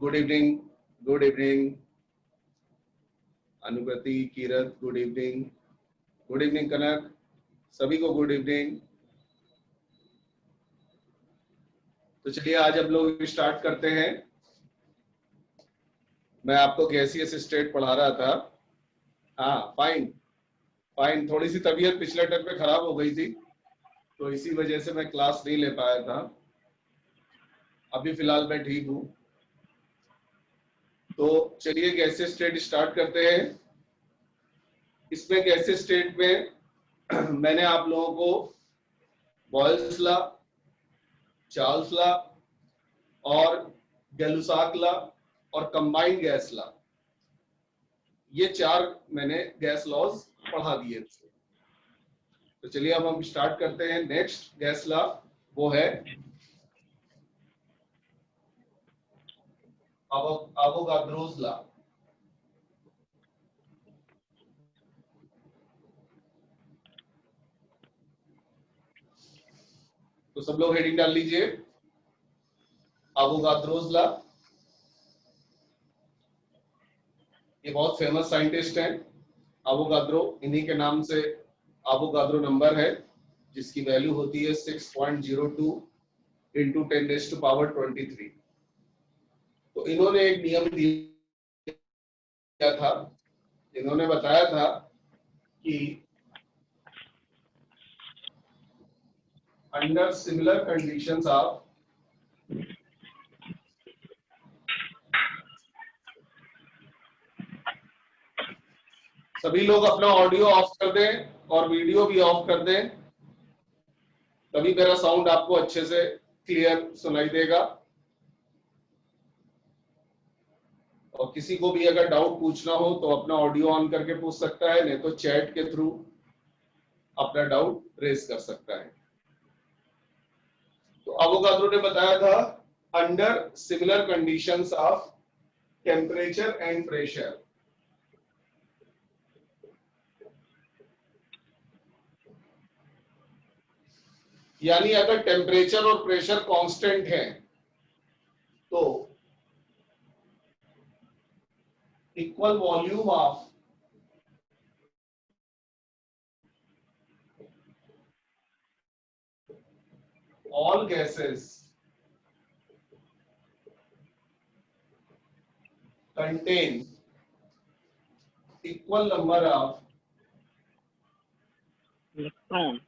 Good evening, good evening Anukriti, Kirat, good evening, good evening Kanak, सभी को good evening. तो चलिए आज हम लोग स्टार्ट करते हैं। मैं आपको गैसियस स्टेट पढ़ा रहा था। हाँ, फाइन फाइन। थोड़ी सी तबीयत पिछले टर्म पे खराब हो गई थी, तो इसी वजह से मैं क्लास नहीं ले पाया था। अभी फिलहाल मैं ठीक हूँ। तो चलिए गैसियस स्टेट स्टार्ट करते हैं। इसमें गैसियस स्टेट में मैंने आप लोगों को बॉयल्स लॉ, चार्ल्स लॉ और गै-लुसाक लॉ और कंबाइंड गैस लॉ, ये चार मैंने गैस लॉज पढ़ा दिए थे। तो चलिए अब हम स्टार्ट करते हैं। नेक्स्ट गैस लॉ वो है अवोगाद्रोस लॉ। तो सब लोग हेडिंग डाल लीजिए, अवोगाद्रोस लॉ। ये बहुत फेमस साइंटिस्ट हैं अवोगाद्रो, इन्हीं के नाम से अवोगाद्रो नंबर है, जिसकी वैल्यू होती है 6.02 इंटू 10⁻23। तो इन्होंने एक नियम दिया था। इन्होंने बताया था कि अंडर सिमिलर कंडीशंस ऑफ सभी लोग अपना ऑडियो ऑफ कर दें और वीडियो भी ऑफ कर दें, तभी मेरा साउंड आपको अच्छे से क्लियर सुनाई देगा। और किसी को भी अगर डाउट पूछना हो तो अपना ऑडियो ऑन करके पूछ सकता है, नहीं तो चैट के थ्रू अपना डाउट रेज कर सकता है। तो अवोगाद्रो ने बताया था under similar conditions of temperature and pressure, यानी अगर टेम्परेचर और प्रेशर कांस्टेंट है तो equal volume of all gases contain equal number of electrons,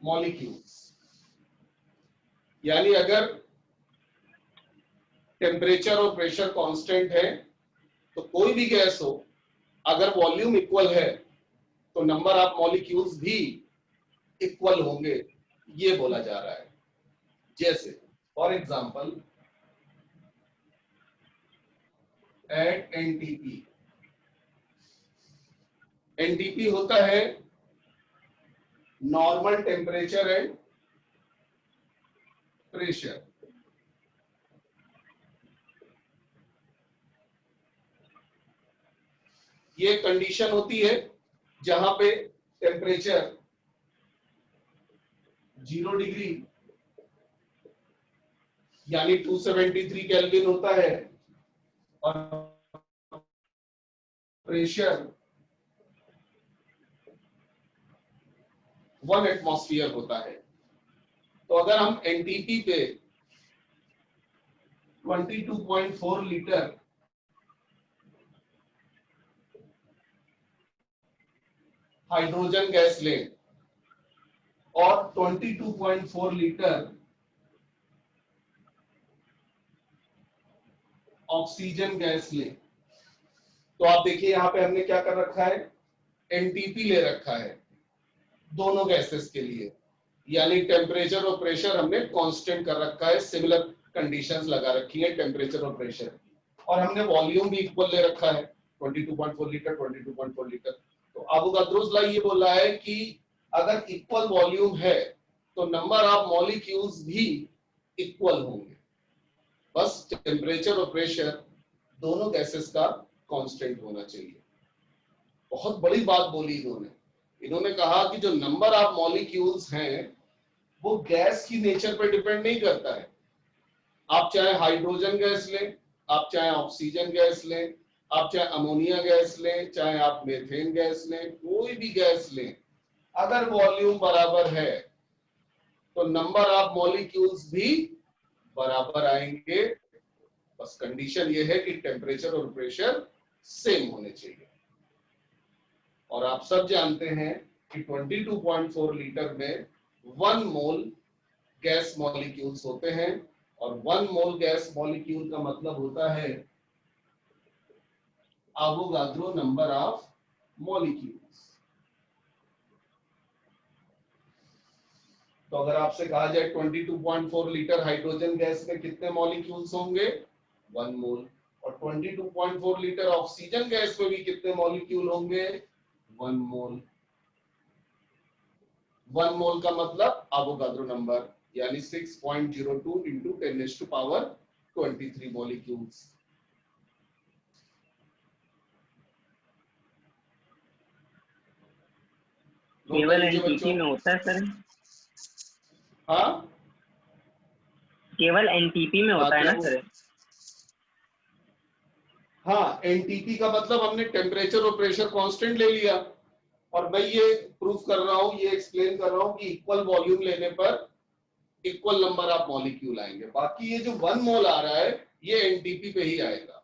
molecules। यानी अगर टेम्परेचर और प्रेशर कांस्टेंट है तो कोई भी गैस हो, अगर वॉल्यूम इक्वल है तो नंबर ऑफ मॉलिक्यूल्स भी इक्वल होंगे, ये बोला जा रहा है। जैसे for example at NTP, NTP होता है नॉर्मल टेम्परेचर एंड प्रेशर। ये कंडीशन होती है जहां पे टेम्परेचर 0 डिग्री यानी 273 केल्विन होता है और प्रेशर 1 एटमॉस्फेयर होता है। तो अगर हम एनटीपी पे 22.4 लीटर हाइड्रोजन गैस लें और 22.4 लीटर ऑक्सीजन गैस लें, तो आप देखिए यहां पे हमने क्या कर रखा है, एनटीपी ले रखा है दोनों गैसेस के लिए, यानी टेम्परेचर और प्रेशर हमने कांस्टेंट कर रखा है, सिमिलर कंडीशंस लगा रखी है टेम्परेचर और प्रेशर, और हमने वॉल्यूम भी इक्वल ले रखा है 22.4 लीटर 22.4 लीटर। तो अवोगाद्रोस लॉ ये बोल रहा है कि अगर इक्वल वॉल्यूम है तो नंबर ऑफ मॉलिक्यूल्स भी इक्वल होंगे, बस टेम्परेचर और प्रेशर दोनों गैसेस का कांस्टेंट होना चाहिए। बहुत बड़ी बात बोली इन्होंने। इन्होंने कहा कि जो नंबर ऑफ मॉलिक्यूल्स हैं वो गैस की नेचर पे डिपेंड नहीं करता है। आप चाहे हाइड्रोजन गैस लें, आप चाहे ऑक्सीजन गैस लें, आप चाहे अमोनिया गैस लें, चाहे आप मीथेन गैस लें, कोई भी गैस लें, अगर वॉल्यूम बराबर है तो नंबर ऑफ मॉलिक्यूल्स भी बराबर आएंगे। बस कंडीशन ये है कि टेम्परेचर और प्रेशर सेम होने चाहिए। और आप सब जानते हैं कि 22.4 लीटर में 1 मोल गैस मॉलिक्यूल्स होते हैं, और 1 मोल गैस मॉलिक्यूल का मतलब होता है एवोगाड्रो नंबर ऑफ मॉलिक्यूल्स। तो अगर आपसे कहा जाए 22.4 लीटर हाइड्रोजन गैस में कितने मॉलिक्यूल्स होंगे, 1 मोल। और 22.4 लीटर ऑक्सीजन गैस में भी कितने मॉलिक्यूल होंगे, 1 मोल। 1 मोल का मतलब एवोगाड्रो नंबर, यानी 6.02 इंटू 10⁻23 मॉलिक्यूल्स। केवल एनटीपी में होता है सर? हाँ, केवल एनटीपी में होता है ना सर? हाँ, एनटीपी का मतलब हमने टेम्परेचर और प्रेशर कांस्टेंट ले लिया, और मैं ये प्रूफ कर रहा हूं, ये एक्सप्लेन कर रहा हूं कि इक्वल वॉल्यूम लेने पर इक्वल नंबर ऑफ मॉलिक्यूल आएंगे। बाकी ये जो 1 मोल आ रहा है ये एनटीपी पे ही आएगा।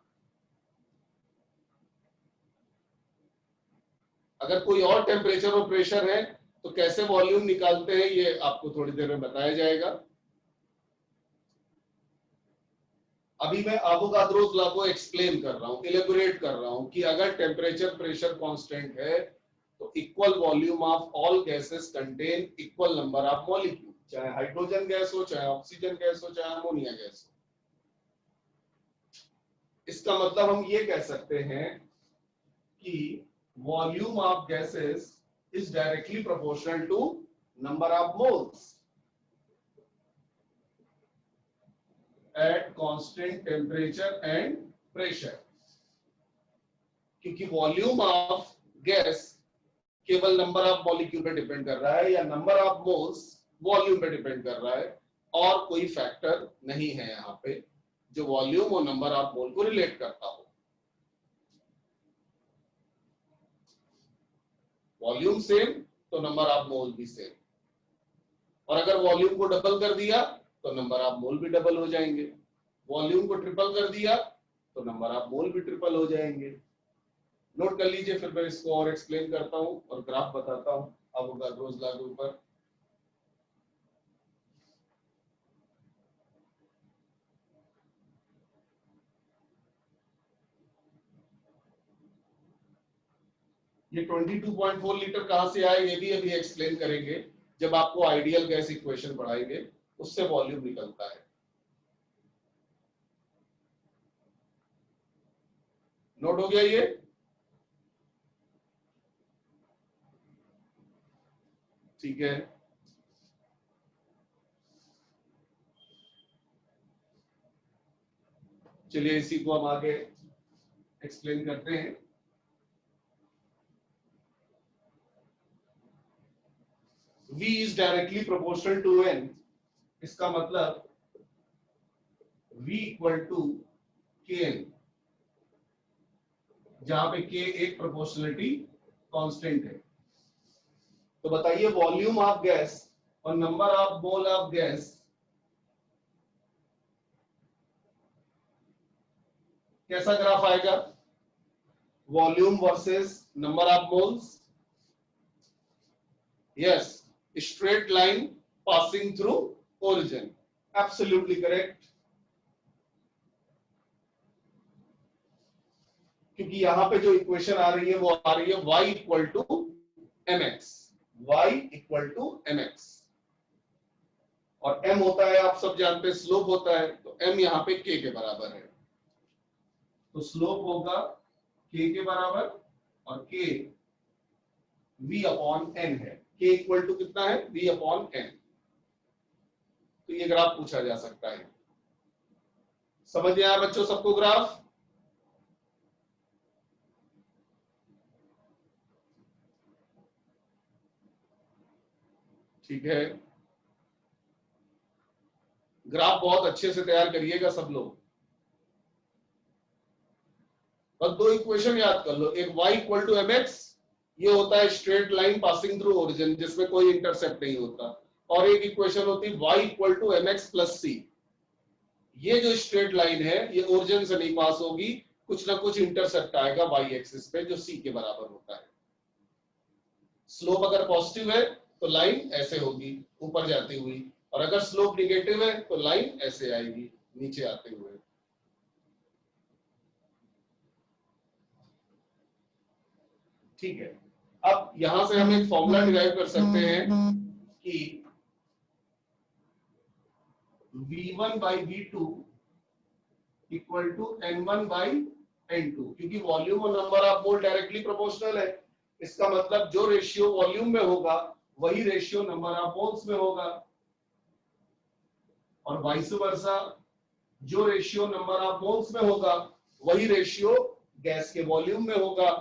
अगर कोई और टेम्परेचर और प्रेशर है तो कैसे वॉल्यूम निकालते हैं ये आपको थोड़ी देर में बताया जाएगा। अभी मैं एवोगाड्रोस लॉ को एक्सप्लेन कर रहा हूं, इलेबोरेट कर रहा हूं कि अगर टेम्परेचर प्रेशर कांस्टेंट है तो equal volume of all gases contain equal number of molecule, चाहे हाइड्रोजन गैस हो, चाहे ऑक्सीजन गैस हो, चाहे अमोनिया गैस हो। इसका मतलब हम ये कह सकते हैं कि volume of gases is directly proportional to number of moles at constant temperature and pressure। क्योंकि वॉल्यूम ऑफ गैस केवल नंबर ऑफ मॉलिक्यूल पे डिपेंड कर रहा है, या नंबर ऑफ मोल्स वॉल्यूम पे डिपेंड कर रहा है, और कोई फैक्टर नहीं है यहाँ पे जो वॉल्यूम और नंबर ऑफ मोल को रिलेट करता हो। वॉल्यूम सेम तो नंबर ऑफ मोल भी सेम, और अगर वॉल्यूम को डबल कर दिया तो नंबर ऑफ मोल भी डबल हो जाएंगे, वॉल्यूम को ट्रिपल कर दिया तो नंबर ऑफ मोल भी ट्रिपल हो जाएंगे। नोट कर लीजिए, फिर मैं इसको और एक्सप्लेन करता हूं और ग्राफ बताता हूं एवोगाड्रोस लॉ के ऊपर। ये 22.4 लीटर कहां से आए ये भी अभी एक्सप्लेन करेंगे, जब आपको आइडियल गैस इक्वेशन पढ़ाएंगे उससे वॉल्यूम निकलता है। नोट हो गया ये? ठीक है, चलिए इसी को हम आगे एक्सप्लेन करते हैं। V is directly proportional to N, इसका मतलब V इक्वल टू Kn, जहां पे K एक प्रोपोर्शनलिटी कांस्टेंट है। तो बताइए वॉल्यूम ऑफ गैस और number of mole of gas कैसा ग्राफ आएगा, volume versus number of moles. Yes, straight line passing through origin, absolutely correct. क्योंकि यहां पे जो इक्वेशन आ रही है वो आ रही है y equal to mx, y equal to mx, और m होता है आप सब जानते हैं स्लोप होता है, तो m यहाँ पे k के बराबर है, तो स्लोप होगा k के बराबर, और k v अपॉन n है। k इक्वल टू कितना है, v अपॉन n। तो ये ग्राफ पूछा जा सकता है। समझ में आया बच्चों सबको ग्राफ? ठीक है, ग्राफ बहुत अच्छे से तैयार करिएगा सब लोग। बस दो इक्वेशन याद कर लो, एक y इक्वल टू mx, ये होता है straight line passing through origin जिसमें कोई इंटरसेप्ट नहीं होता, और एक इक्वेशन होती है y equal to mx plus c। ये जो स्ट्रेट लाइन है ये ओरिजिन से नहीं पास होगी, कुछ ना कुछ इंटरसेप्ट आएगा y एक्सिस पे जो c के बराबर होता है। स्लोप अगर पॉजिटिव है तो लाइन ऐसे होगी ऊपर जाती हुई, और अगर स्लोप निगेटिव है तो लाइन ऐसे आएगी नीचे आते हुए। ठीक है, अब यहां से हम एक फॉर्मूला डिराइव कर सकते हैं कि v1 by v2 equal to n1 by n2, क्योंकि वॉल्यूम और number of mole directly proportional है। इसका मतलब जो रेशियो वॉल्यूम में होगा वही रेशियो नंबर ऑफ मोल्स में होगा, और वाइस वर्सा, जो रेशियो नंबर ऑफ मोल्स में होगा वही रेशियो गैस के वॉल्यूम में होगा।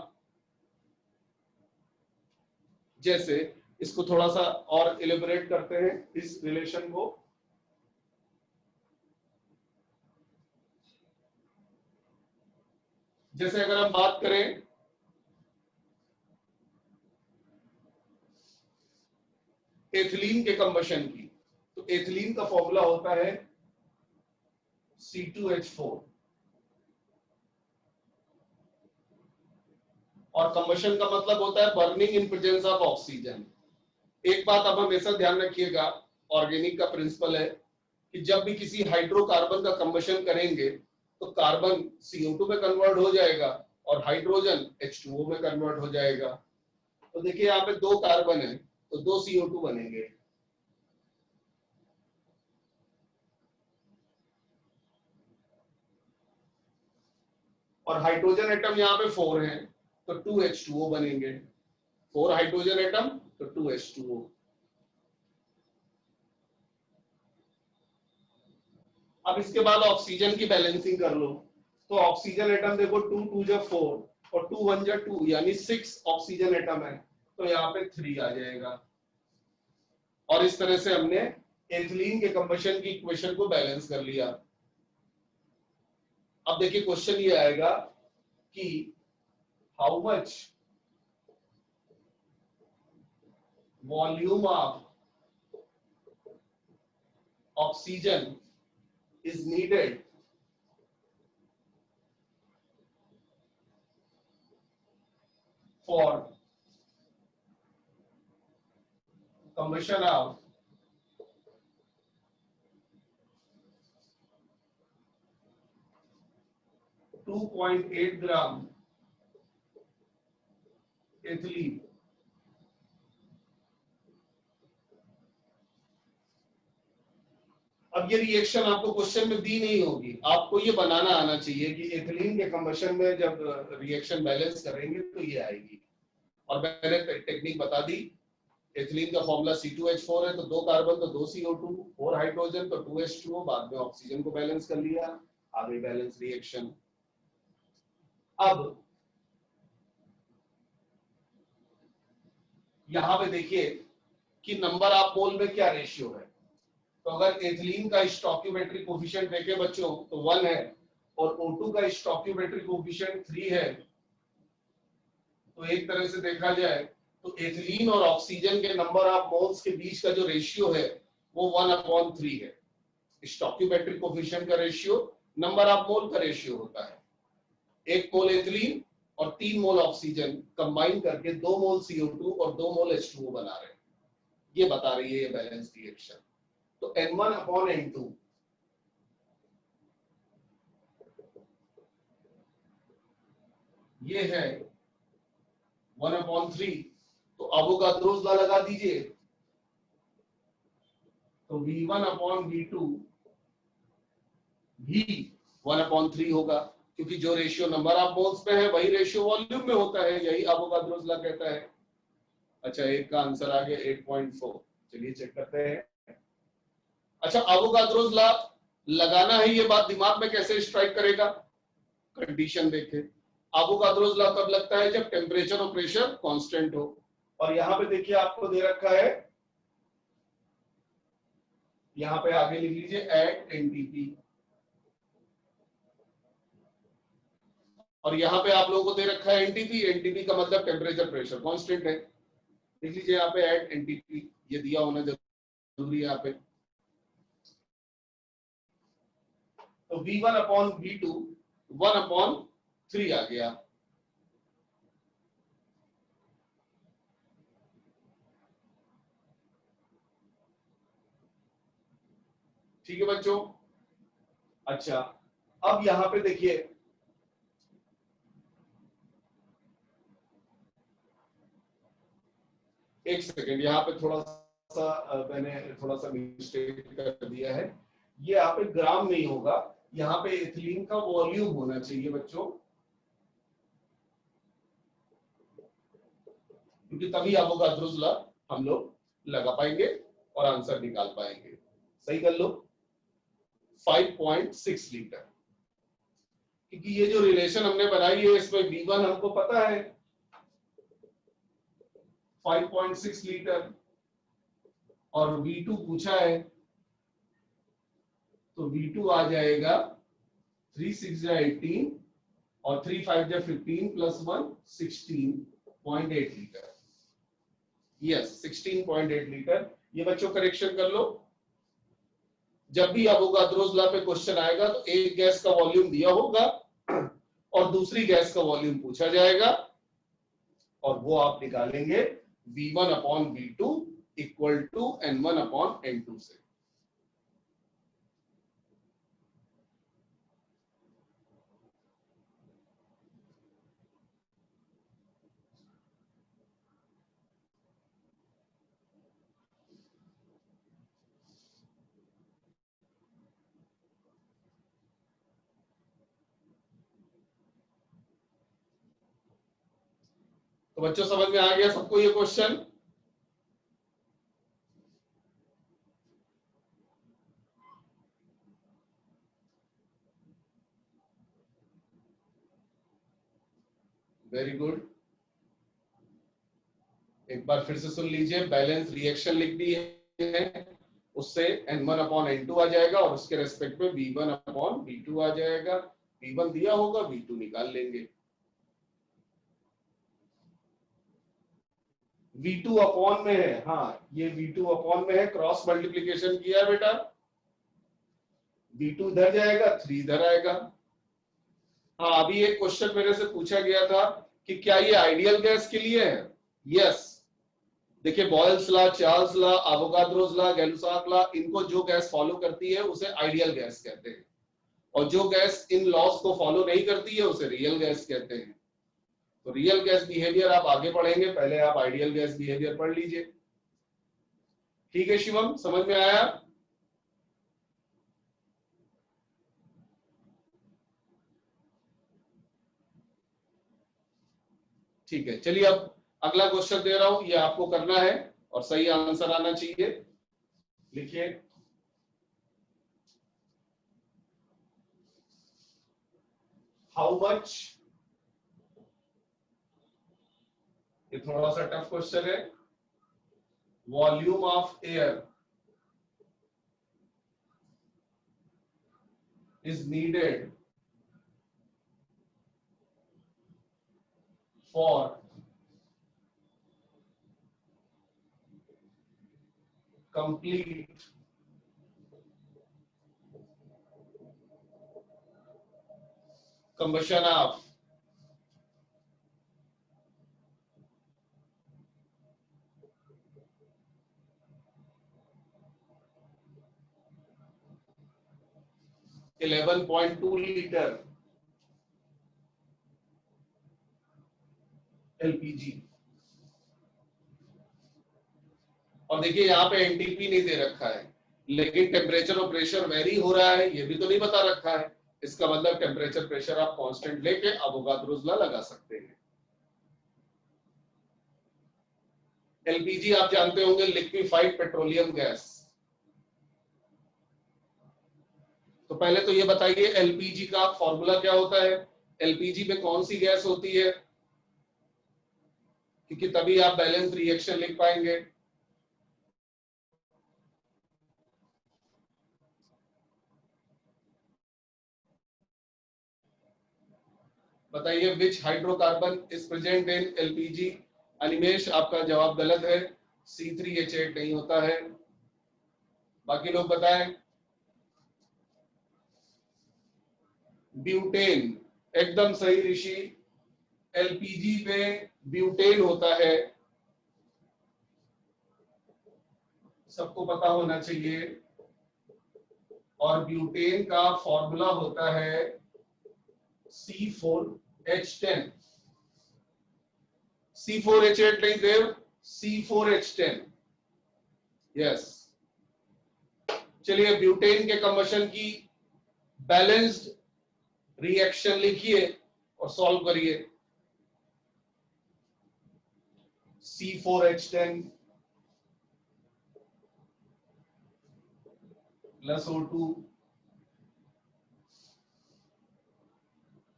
जैसे इसको थोड़ा सा और इलेबोरेट करते हैं इस रिलेशन को। जैसे अगर हम बात करें एथिलीन के कंबशन की, तो एथिलीन का फॉर्मूला होता है C2H4, और कंबशन का मतलब होता है burning in presence of oxygen. एक बात आप हमेशा ध्यान रखिएगा, ऑर्गेनिक का प्रिंसिपल है कि जब भी किसी हाइड्रोकार्बन का कंबशन करेंगे तो कार्बन CO2 में कन्वर्ट हो जाएगा और हाइड्रोजन H2O में कन्वर्ट हो जाएगा। तो देखिए यहाँ पे दो कार्बन है तो दो CO2 बनेंगे, और हाइड्रोजन एटम यहाँ पे 4 हैं तो 2H2O बनेंगे। 4 हाइड्रोजन एटम तो 2H2O। अब इसके बाद ऑक्सीजन की बैलेंसिंग कर लो, तो ऑक्सीजन एटम देखो 2 2 जा 4 और 2 1 जा 2, यानी 6 ऑक्सीजन एटम है, तो यहाँ पे 3 आ जाएगा। और इस तरह से हमने एथिलीन के कंबशन की इक्वेशन को बैलेंस कर लिया। अब देखिए क्वेश्चन ये आएगा कि how much volume of oxygen is needed for combustion of 2.8 gram ethylene। अब ये रिएक्शन आपको क्वेश्चन में दी नहीं होगी, आपको ये बनाना आना चाहिए कि एथिलीन के कंबशन में जब रिएक्शन बैलेंस करेंगे तो ये आएगी। और मैंने टेक्निक बता दी, एथिलीन का फॉर्मूला C2H4 है तो 2 कार्बन तो 2 CO2, 4 हाइड्रोजन तो 2H2O, बाद में ऑक्सीजन को बैलेंस कर लिया, आगे बैलेंस रिएक्शन। अब यहां पे देखिए कि नंबर ऑफ मोल में क्या रेशियो है। तो अगर एथिलीन का स्टोइकियोमेट्रिक कोफिशिएंट देखें बच्चों तो 1 है, और O2 का स्टोइकियोमेट्रिक कोफिशिएंट 3 है, तो एक तरह से देखा जाए तो एथिलीन और ऑक्सीजन के नंबर ऑफ मोल्स के बीच का जो रेशियो है वो 1/3 है। स्टोइकियोमेट्रिक कोफिशिएंट का रेशियो नंबर ऑफ मोल का रेशियो होता है। 1 मोल एथिलीन और 3 मोल ऑक्सीजन कंबाइन करके 2 मोल CO2 और 2 मोल H2O बना रहे हैं, ये बता रही है ये बैलेंस रिएक्शन। तो N1/N2 ये है 1/3, तो अवोगाद्रोस लॉ लगा दीजिए, तो V1/V2 भी 1/3 होगा, क्योंकि जो रेशियो नंबर ऑफ मोल्स पे है वही रेशियो वॉल्यूम में होता है, यही अवोगाद्रोस लॉ कहता है। अच्छा, एक का आंसर आ गया 8.4, चलिए चेक करते हैं। अच्छा, अवोगाद्रोस लॉ लगाना है, ये बात दिमाग में कैसे स्ट्राइक करेगा, कंडीशन देखें। अवोगाद्रोस लॉ कब लगता है, जब टेम्परेचर और प्रेशर कांस्टेंट हो। और यहां पे देखिए आपको दे रखा है यहां पे आगे लिख लीजिए एट एनटीपी, और यहां पे आप लोगों को दे रखा है एनटीपी, एनटीपी का मतलब टेम्परेचर प्रेशर कांस्टेंट है, लिख लीजिए यहाँ पे एट एनटीपी, ये दिया होना जरूरी है यहाँ पे। तो V1 अपॉन V2 1/3 आ गया। ठीक है बच्चों। अच्छा, अब यहां पे देखिए, एक सेकेंड, यहाँ पे थोड़ा सा मैंने थोड़ा सा मिस्टेक कर दिया है, ये यहाँ पे ग्राम नहीं होगा, यहाँ पे एथिलीन का वॉल्यूम होना चाहिए बच्चों, क्योंकि तभी एवोगाड्रोस लॉ हम लोग लगा पाएंगे और आंसर निकाल पाएंगे। सही कर लो, 5.6 लीटर, क्योंकि ये जो रिलेशन हमने बनाई है इसमें V1 हमको पता है 5.6 लीटर और V2 पूछा है, तो V2 आ जाएगा 3 6 जा 18 और 3 5 जा 15 प्लस 1 16.8 लीटर। Yes, 16.8 litre. ये बच्चों करेक्शन कर लो, जब भी एवोगाड्रोस लॉ पे क्वेश्चन आएगा तो एक गैस का वॉल्यूम दिया होगा और दूसरी गैस का वॉल्यूम पूछा जाएगा और वो आप निकालेंगे V1 upon V2 equal to N1 upon N2 से। तो बच्चों समझ में आ गया सबको ये क्वेश्चन? Very good. एक बार फिर से सुन लीजिए, बैलेंस रिएक्शन लिख दी है, उससे N1 अपॉन N2 आ जाएगा और उसके रेस्पेक्ट में V1 अपॉन V2 आ जाएगा। V1 दिया होगा, V2 निकाल लेंगे। V2 अपॉन में है, हाँ ये V2 अपॉन में है, क्रॉस मल्टीप्लीकेशन किया है बेटा, V2 इधर जाएगा, 3 इधर आएगा। हाँ, अभी एक क्वेश्चन मेरे से पूछा गया था कि क्या ये आइडियल गैस के लिए है? यस, देखिए Boyle's law, Charles law, Avogadro's law, Gay Lussac law, इनको जो गैस फॉलो करती है उसे आइडियल गैस कहते हैं, और जो गैस इन लॉस को फॉलो नहीं करती है उसे रियल गैस कहते हैं। तो रियल गैस बिहेवियर आप आगे पढ़ेंगे, पहले आप आइडियल गैस बिहेवियर पढ़ लीजिए। ठीक है शिवम, समझ में आया? ठीक है, चलिए अब अगला क्वेश्चन दे रहा हूं, ये आपको करना है और सही आंसर आना चाहिए। लिखिए, हाउ मच, ये थोड़ा सा टफ क्वेश्चन है, volume of air is needed for complete combustion of 11.2 litre LPG. और देखिए यहाँ पे एनटीपी नहीं दे रखा है, लेकिन टेम्परेचर और प्रेशर वेरी हो रहा है, ये भी तो नहीं बता रखा है। इसका मतलब टेम्परेचर प्रेशर आप कांस्टेंट लेके एवोगाड्रोस लॉ लगा सकते हैं। एलपीजी आप जानते होंगे, लिक्विफाइड पेट्रोलियम गैस। तो पहले तो ये बताइए एलपीजी का फॉर्मूला क्या होता है, एलपीजी में कौन सी गैस होती है, क्योंकि तभी आप बैलेंस रिएक्शन लिख पाएंगे। बताइए which hydrocarbon is present in LPG. Animesh आपका जवाब गलत है, C3H8 नहीं होता है। बाकी लोग बताएं। ब्यूटेन, एकदम सही ऋषि, एलपीजी पे ब्यूटेन होता है, सबको पता होना चाहिए। और ब्यूटेन का फॉर्मूला होता है C4H10। C4H8 नहीं देव, C4H10। यस, चलिए ब्यूटेन के कंबशन की बैलेंस्ड रिएक्शन लिखिए और सॉल्व करिए। C4H10 प्लस O2,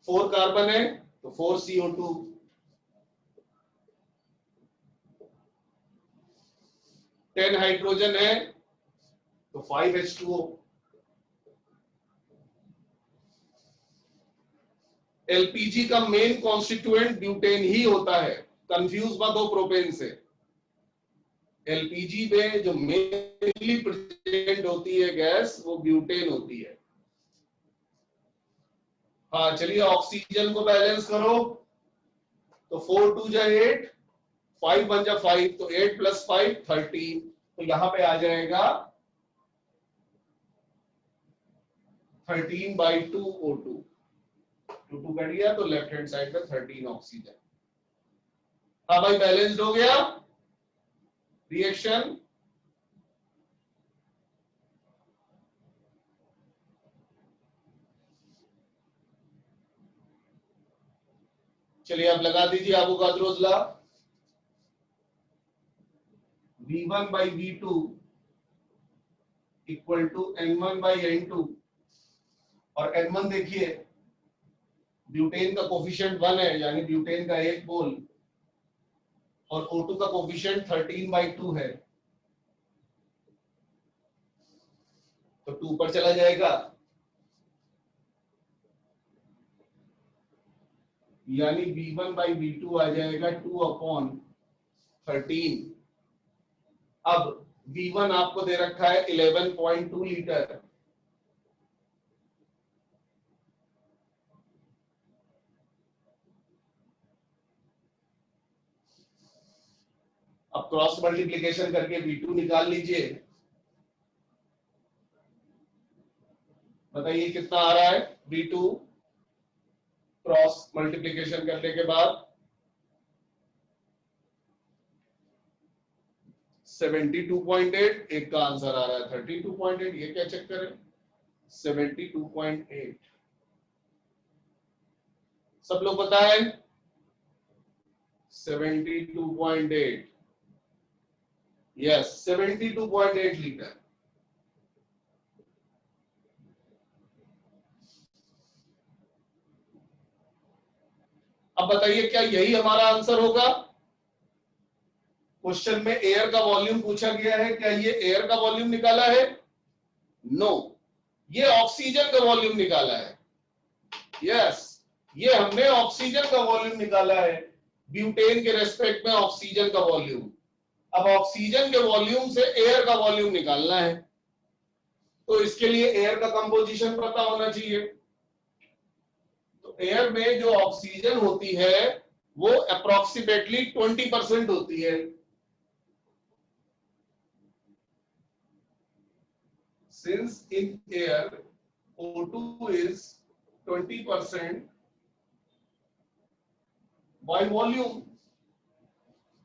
4 कार्बन है तो 4CO2, 10 हाइड्रोजन है तो 5H2O। एलपीजी का मेन कॉन्स्टिट्यूएंट ब्यूटेन ही होता है, कंफ्यूज मत हो प्रोपेन से। एलपीजी में जो मेनली प्रेजेंट होती है गैस वो ब्यूटेन होती है। हाँ चलिए ऑक्सीजन को बैलेंस करो, तो 4 2 जा 8, 5 1 जा 5, तो 8 + 5 13, तो यहां पे आ जाएगा 13/2 O2, 2 2 कट गया तो लेफ्ट हैंड साइड पे 13 ऑक्सीजन। हाँ भाई बैलेंस्ड हो गया रिएक्शन। चलिए आप लगा दीजिए अवोगाद्रोस law, V1/V2 equal to N1/N2। और N1 देखिए ब्यूटेन का कोफिशिएंट 1 है, यानी ब्यूटेन का 1 मोल, और O2 का कोफिशिएंट 13/2 है, तो 2 पर चला जाएगा, यानी V1/V2 आ जाएगा 2/13। अब V1 आपको दे रखा है 11.2 लीटर, अब क्रॉस मल्टीप्लिकेशन करके V2 निकाल लीजिए। बताइए कितना आ रहा है V2 क्रॉस मल्टीप्लिकेशन करने के बाद। 72.8, एक का आंसर आ रहा है 32.8, ये क्या चक्कर है। 72.8 सब लोग बताएं। 72.8, यस 72.8 लीटर। अब बताइए क्या यही हमारा आंसर होगा। क्वेश्चन में एयर का वॉल्यूम पूछा गया है, क्या ये एयर का वॉल्यूम निकाला है। नो, ये ऑक्सीजन का वॉल्यूम निकाला है। यस, ये हमने ऑक्सीजन का वॉल्यूम निकाला है, ब्यूटेन के रेस्पेक्ट में ऑक्सीजन का वॉल्यूम। अब ऑक्सीजन के वॉल्यूम से एयर का वॉल्यूम निकालना है, तो इसके लिए एयर का कंपोजिशन पता होना चाहिए। तो एयर में जो ऑक्सीजन होती है वो अप्रोक्सीमेटली 20% होती है। Since in air O2 is 20% by volume,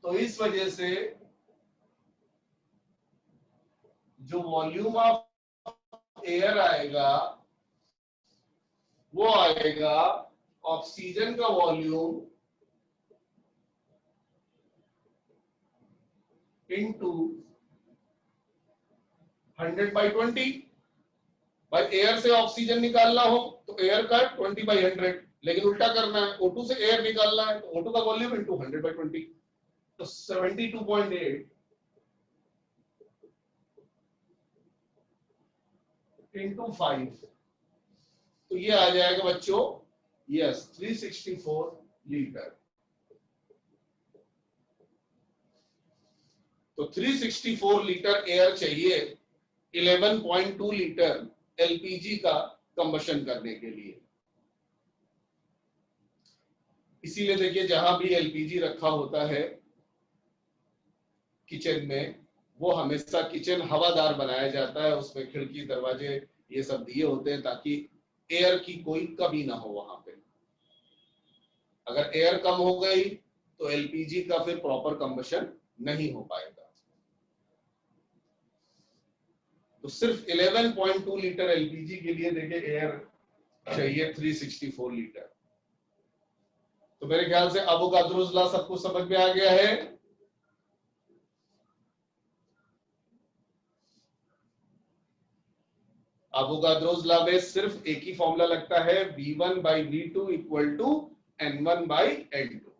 तो इस वजह से जो वॉल्यूम ऑफ एयर आएगा वो आएगा ऑक्सीजन का वॉल्यूम इनटू 100/20। भाई एयर से ऑक्सीजन निकालना हो तो एयर का 20/100, लेकिन उल्टा करना है, O2 से एयर निकालना है तो O2 का वॉल्यूम इनटू 100/20, तो 72.8 इनटू 5, तो ये आ जाएगा बच्चों, यस 364 लीटर। तो 364 लीटर एयर चाहिए 11.2 लीटर एलपीजी का कंबशन करने के लिए। इसीलिए देखिए जहां भी एलपीजी रखा होता है किचन में, वो हमेशा किचन हवादार बनाया जाता है, उसमें खिड़की दरवाजे ये सब दिए होते हैं ताकि एयर की कोई कमी ना हो वहां पे। अगर एयर कम हो गई तो एलपीजी का फिर प्रॉपर कंबशन नहीं हो पाएगा। तो सिर्फ 11.2 लीटर एलपीजी के लिए देखिए एयर चाहिए 364 लीटर। तो मेरे ख्याल से अवोगाद्रोस लॉ सबको समझ में आ गया है। अवोगाद्रोस लॉ में सिर्फ एक ही फॉर्मूला लगता है, V1 by V2 equal to N1 by N2।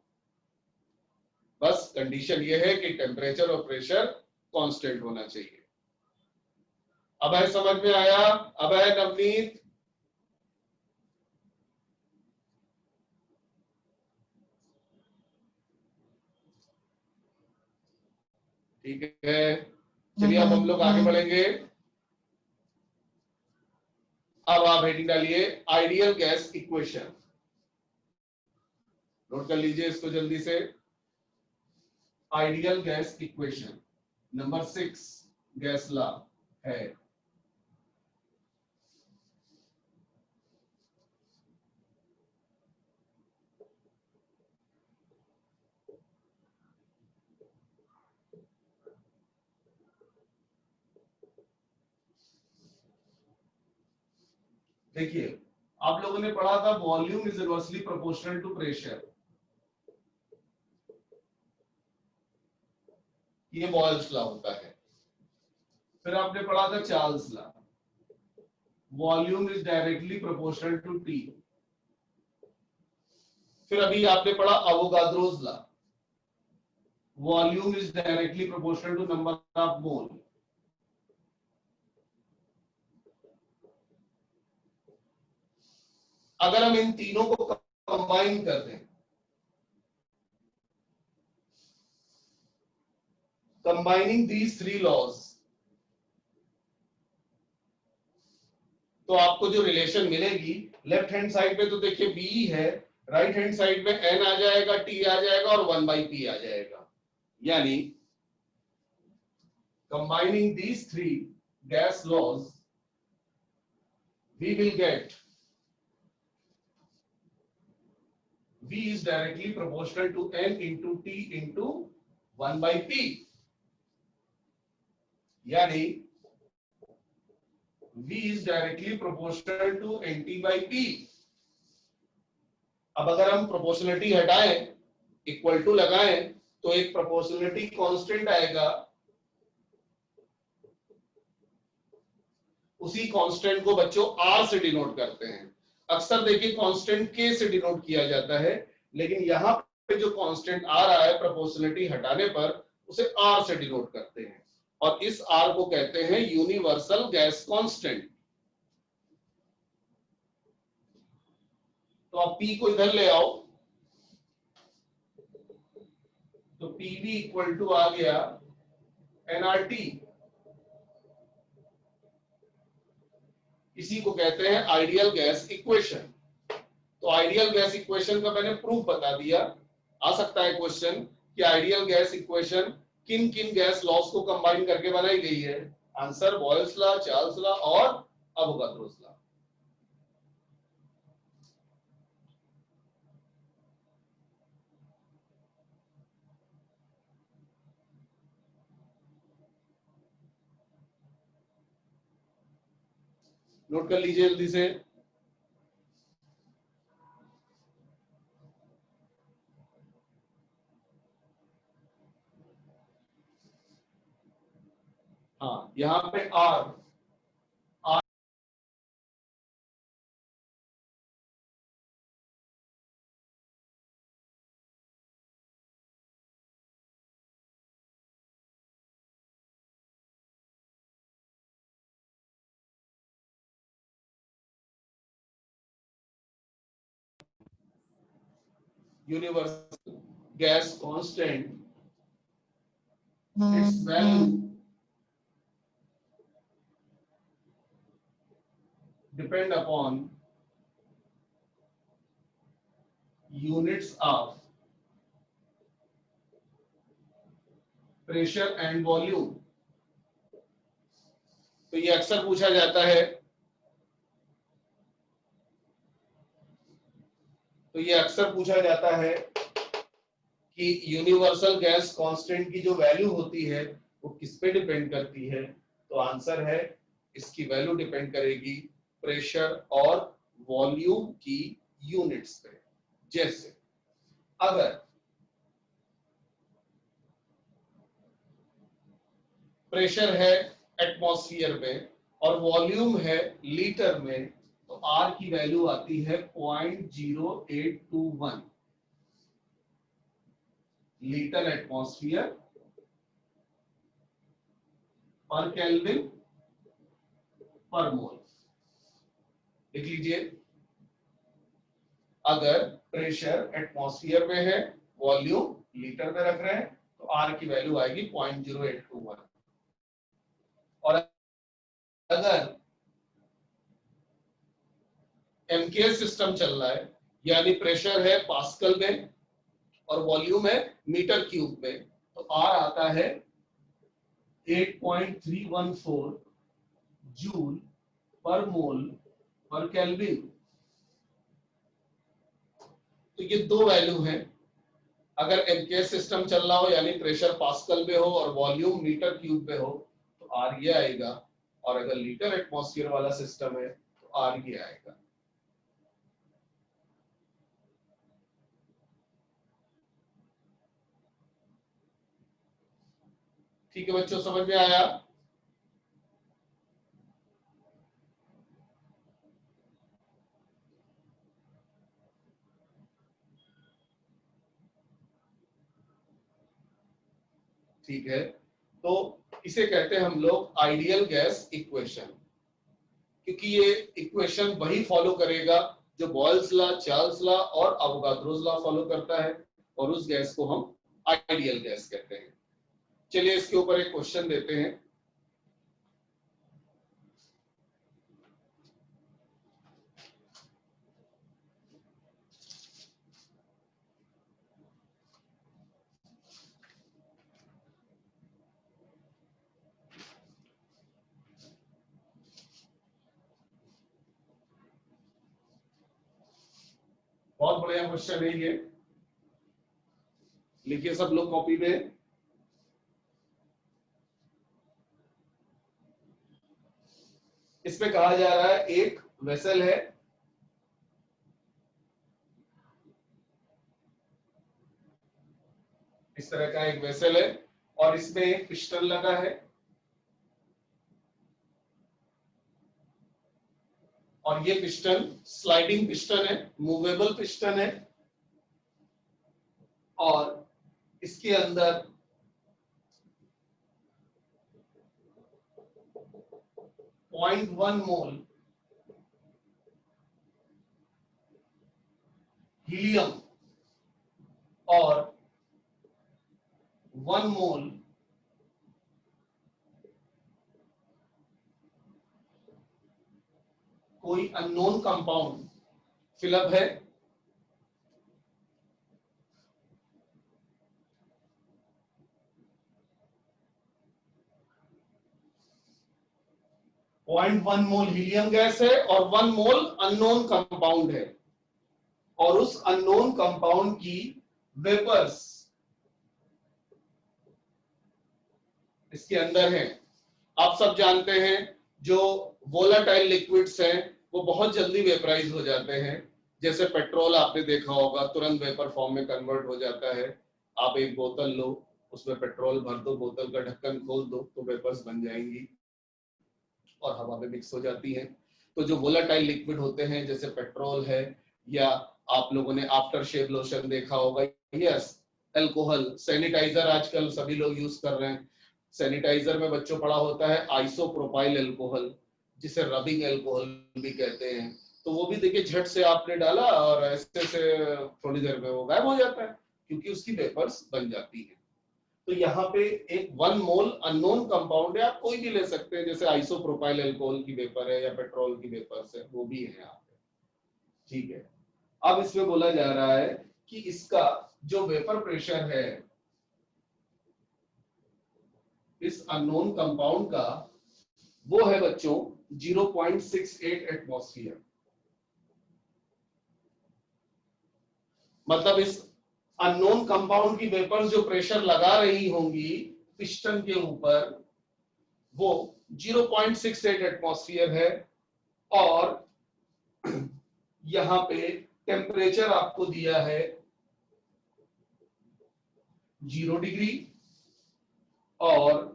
बस कंडीशन यह है कि टेम्परेचर और प्रेशर कांस्टेंट होना चाहिए। अब है समझ में आया? अब है नवनीत? ठीक है, चलिए अब हम लोग आगे बढ़ेंगे। अब आप हेडिंग डालिए आइडियल गैस इक्वेशन। नोट कर लीजिए इसको जल्दी से। Ideal gas equation number 6 gas law है। देखिए आप लोगों ने पढ़ा था volume is inversely proportional to pressure, ये बॉयल्स लॉ होता है। फिर आपने पढ़ा था Charles law, volume is directly proportional to t. फिर अभी आपने पढ़ा Avogadro's law, volume is directly proportional to number of mole. अगर हम इन तीनों को कंबाइन कर दें, कंबाइनिंग दीज थ्री लॉज, तो आपको जो रिलेशन मिलेगी, लेफ्ट हैंड साइड पे तो देखिए बी है, राइट हैंड साइड में एन आ जाएगा, टी आ जाएगा और 1/p आ जाएगा। यानी combining these three gas laws we will get V is directly proportional to N into T into 1/p। यानी V is directly proportional to NT/P। अब अगर हम प्रोपोर्शनलिटी हटाएं, इक्वल टू लगाएं, तो एक प्रोपोर्शनलिटी कांस्टेंट आएगा। उसी कांस्टेंट को बच्चों R से डिनोट करते हैं। अक्सर देखिए कांस्टेंट K से डिनोट किया जाता है, लेकिन यहां पे जो कांस्टेंट आ रहा है प्रोपोर्शनलिटी हटाने पर उसे R से डिनोट करते हैं, और इस R को कहते हैं यूनिवर्सल गैस कांस्टेंट। तो आप P को इधर ले आओ, तो PV इक्वल टू आ गया nRT। इसी को कहते हैं आइडियल गैस इक्वेशन। तो आइडियल गैस इक्वेशन का मैंने प्रूफ बता दिया। आ सकता है क्वेश्चन कि आइडियल गैस इक्वेशन किन किन गैस लॉज को कंबाइन करके बनाई गई है। Answer boils law, Charles law और अवोगाद्रोस लॉ। नोट कर लीजिए जल्दी से। हाँ, यहां पे are universal gas constant, its value depend upon units of pressure and volume। तो ये अक्सर पूछा जाता है, कि यूनिवर्सल गैस कांस्टेंट की जो वैल्यू होती है वो किस पे डिपेंड करती है। तो आंसर है इसकी वैल्यू डिपेंड करेगी प्रेशर और वॉल्यूम की यूनिट्स पे। जैसे अगर प्रेशर है एटमॉस्फेयर में और वॉल्यूम है लीटर में, तो आर की वैल्यू आती है 0.0821 लीटर एटमॉस्फेयर पर केल्विन पर मोल। लिख लीजिए, अगर प्रेशर एटमॉस्फेयर में है, वॉल्यूम लीटर में रख रहे हैं, तो आर की वैल्यू आएगी 0.0821। और अगर एमकेएस सिस्टम चल रहा है, यानी प्रेशर है पास्कल में और वॉल्यूम है मीटर क्यूब में, तो आर आता है 8.314 जूल पर मोल पर केल्विन। तो ये दो वैल्यू हैं। अगर एमकेएस सिस्टम चल रहा हो यानी प्रेशर पास्कल में हो और वॉल्यूम मीटर क्यूब में हो, तो आर ये आएगा, और अगर लीटर एटमॉस्फेयर वाला सिस्टम है तो आर ये आएगा। ठीक है बच्चों, समझ में आया? ठीक है, तो इसे कहते हैं हम लोग आइडियल गैस इक्वेशन, क्योंकि ये इक्वेशन वही फॉलो करेगा जो बॉयल्स लॉ, चार्ल्स लॉ और अवोगाद्रोस लॉ फॉलो करता है, और उस गैस को हम आइडियल गैस कहते हैं। चलिए इसके ऊपर एक क्वेश्चन देते हैं। बहुत बढ़िया क्वेश्चन है ये, लिखिए सब लोग कॉपी में। इसमें कहा जा रहा है एक वेसल है, इस तरह का एक वेसल है, और इसमें एक पिस्टन लगा है, और ये पिस्टन स्लाइडिंग पिस्टन है, मूवेबल पिस्टन है, और इसके अंदर 0.1 मोल हीलियम और 1 मोल कोई अननोन कंपाउंड फिलअप है। पॉइंट 1 मोल हीलियम गैस है और 1 मोल अननोन कंपाउंड है, और उस अननोन कंपाउंड की वेपर्स इसके अंदर हैं। आप सब जानते हैं जो वोलाटाइल लिक्विड्स हैं वो बहुत जल्दी वेपराइज हो जाते हैं। जैसे पेट्रोल आपने देखा होगा, तुरंत वेपर फॉर्म में कन्वर्ट हो जाता है। आप एक बोतल लो, उसमें पेट्रोल भर दो, बोतल का ढक्कन खोल दो, तो वेपर्स बन जाएंगी और हवा में मिक्स हो जाती हैं। तो जो वोलाटाइल लिक्विड होते हैं जैसे पेट्रोल है, या आप लोगों ने आफ्टर शेव लोशन देखा होगा, यस, अल्कोहल, सैनिटाइजर आजकल सभी लोग यूज कर रहे हैं। सैनिटाइजर में बच्चों पढ़ा होता है आइसोप्रोपाइल अल्कोहल, जिसे रबिंग अल्कोहल भी कहते हैं। तो वो भी देखिए झट से आपने डाला और ऐसे से थोड़ी देर में वो गायब हो जाता है, क्योंकि उसकी वेपर्स बन जाती है। तो यहाँ पे एक 1 मोल अननोन कंपाउंड है, आप कोई भी ले सकते हैं, जैसे आइसोप्रोपाइल अल्कोहल की वेपर है या पेट्रोल की वेपर्स है, वो भी है यहाँ पे। ठीक है, अब इसमें बोला जा रहा है कि इसका जो वेपर प्रेशर है इस अननोन कंपाउंड का, वो है बच्चों 0.68 एटमॉस्फेयर। मतलब इस अननोन कंपाउंड की वेपर्स जो प्रेशर लगा रही होंगी पिस्टन के ऊपर, वो 0.68 एटमॉस्फेयर है। और यहां पे टेम्परेचर आपको दिया है 0 डिग्री, और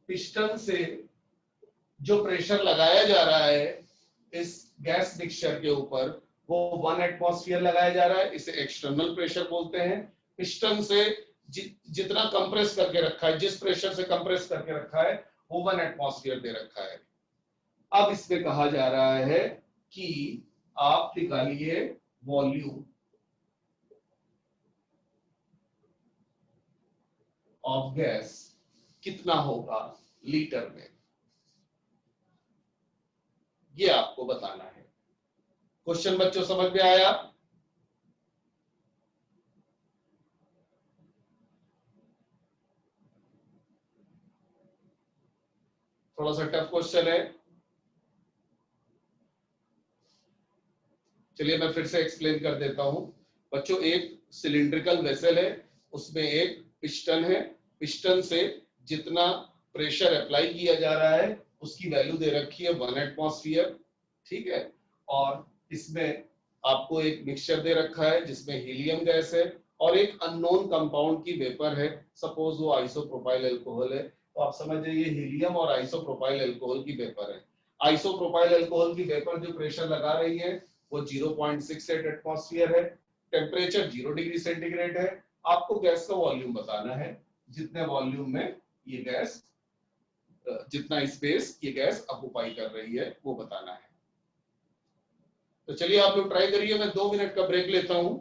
पिस्टन से जो प्रेशर लगाया जा रहा है इस गैस मिक्सचर के ऊपर, वो 1 एटमॉस्फेयर लगाया जा रहा है। इसे एक्सटर्नल प्रेशर बोलते हैं। पिस्टन से जितना कंप्रेस करके रखा है, जिस प्रेशर से कंप्रेस करके रखा है, वो 1 एटमॉस्फेयर दे रखा है। अब इसमें कहा जा रहा है कि आप निकालिए वॉल्यूम ऑफ गैस कितना होगा लीटर में, ये आपको बताना है। क्वेश्चन बच्चों समझ में आया? थोड़ा सा टफ क्वेश्चन है, चलिए मैं फिर से एक्सप्लेन कर देता हूं बच्चों। एक सिलिंड्रिकल वेसल है, उसमें एक पिस्टन है। पिस्टन से जितना प्रेशर अप्लाई किया जा रहा है उसकी वैल्यू दे रखी है 1 एटमॉस्फेयर। ठीक है, और इसमें आपको एक मिक्सचर दे रखा है जिसमें हीलियम गैस है और एक अननोन कंपाउंड की वेपर है। सपोज वो आइसोप्रोपाइल अल्कोहल है, तो आप समझ जाइए हीलियम और आइसोप्रोपाइल अल्कोहल की वेपर है। आइसोप्रोपाइल अल्कोहल की वेपर जो प्रेशर लगा रही है वो 0.68 एटमॉस्फेयर है। टेम्परेचर 0 डिग्री सेंटीग्रेड है। आपको गैस का वॉल्यूम बताना है, जितने वॉल्यूम में ये गैस, जितना स्पेस ये गैस ऑक्युपाई कर रही है वो बताना है। तो चलिए आप लोग ट्राई करिए, मैं 2 मिनट का ब्रेक लेता हूं।